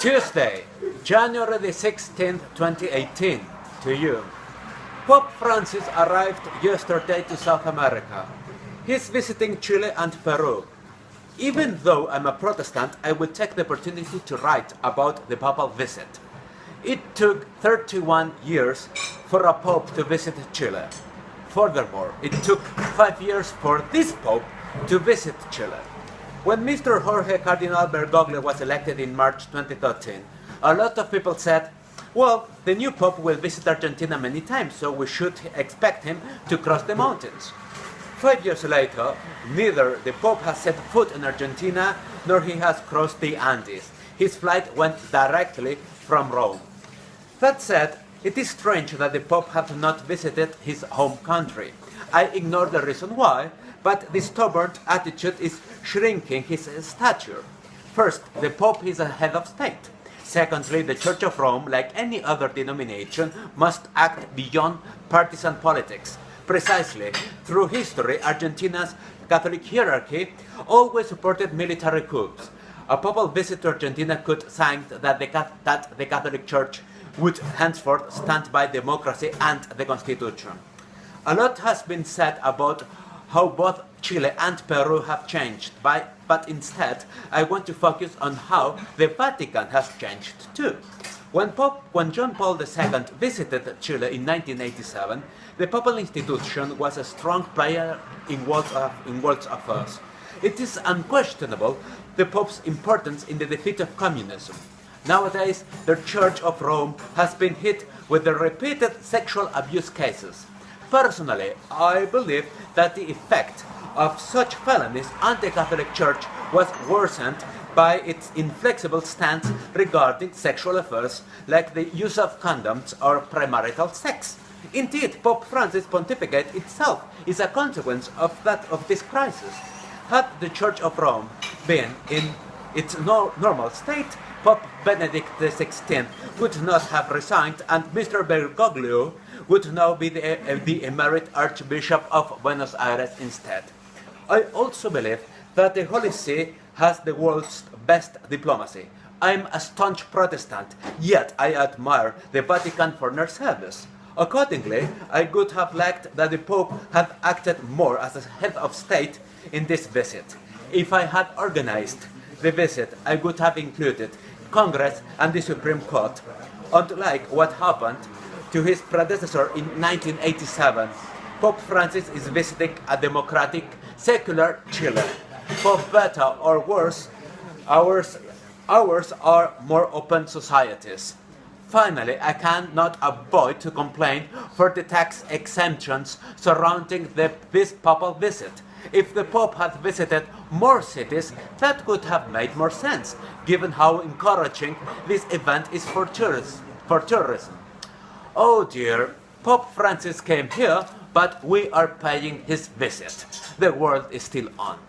Tuesday, January the 16th, 2018, to you. Pope Francis arrived yesterday to South America. He's visiting Chile and Peru. Even though I'm a Protestant, I will take the opportunity to write about the papal visit. It took 31 years for a pope to visit Chile. Furthermore, it took 5 years for this pope to visit Chile. When Mr. Jorge Cardinal Bergoglio was elected in March 2013, a lot of people said, well, the new pope will visit Argentina many times, so we should expect him to cross the mountains. 5 years later, neither the pope has set foot in Argentina, nor he has crossed the Andes. His flight went directly from Rome. That said, it is strange that the pope has not visited his home country. I ignore the reason why, but the stubborn attitude is shrinking his stature. First, the pope is a head of state. Secondly, the Church of Rome, like any other denomination, must act beyond partisan politics. Precisely, through history, Argentina's Catholic hierarchy always supported military coups. A papal visit to Argentina could sign that the Catholic Church would henceforth stand by democracy and the Constitution. A lot has been said about how both Chile and Peru have changed, but instead I want to focus on how the Vatican has changed too. When John Paul II visited Chile in 1987, the papal institution was a strong player in world affairs. It is unquestionable the Pope's importance in the defeat of communism. Nowadays, the Church of Rome has been hit with the repeated sexual abuse cases. Personally, I believe that the effect of such felonies on the Catholic Church was worsened by its inflexible stance regarding sexual affairs, like the use of condoms or premarital sex. Indeed, Pope Francis' pontificate itself is a consequence of this crisis. Had the Church of Rome been in its normal state, Pope Benedict XVI would not have resigned, and Mr. Bergoglio would now be the emerite Archbishop of Buenos Aires instead. I also believe that the Holy See has the world's best diplomacy. I'm a staunch Protestant, yet I admire the Vatican for their service. Accordingly, I would have liked that the Pope had acted more as a head of state in this visit. If I had organized the visit, I would have included Congress and the Supreme Court. Unlike what happened to his predecessor in 1987, Pope Francis is visiting a democratic, secular Chile. For better or worse, ours are more open societies. Finally, I cannot avoid to complain for the tax exemptions surrounding this papal visit. If the Pope had visited more cities, that could have made more sense, given how encouraging this event is for tourism. Oh dear, Pope Francis came here, but we are paying his visit. The world is still on.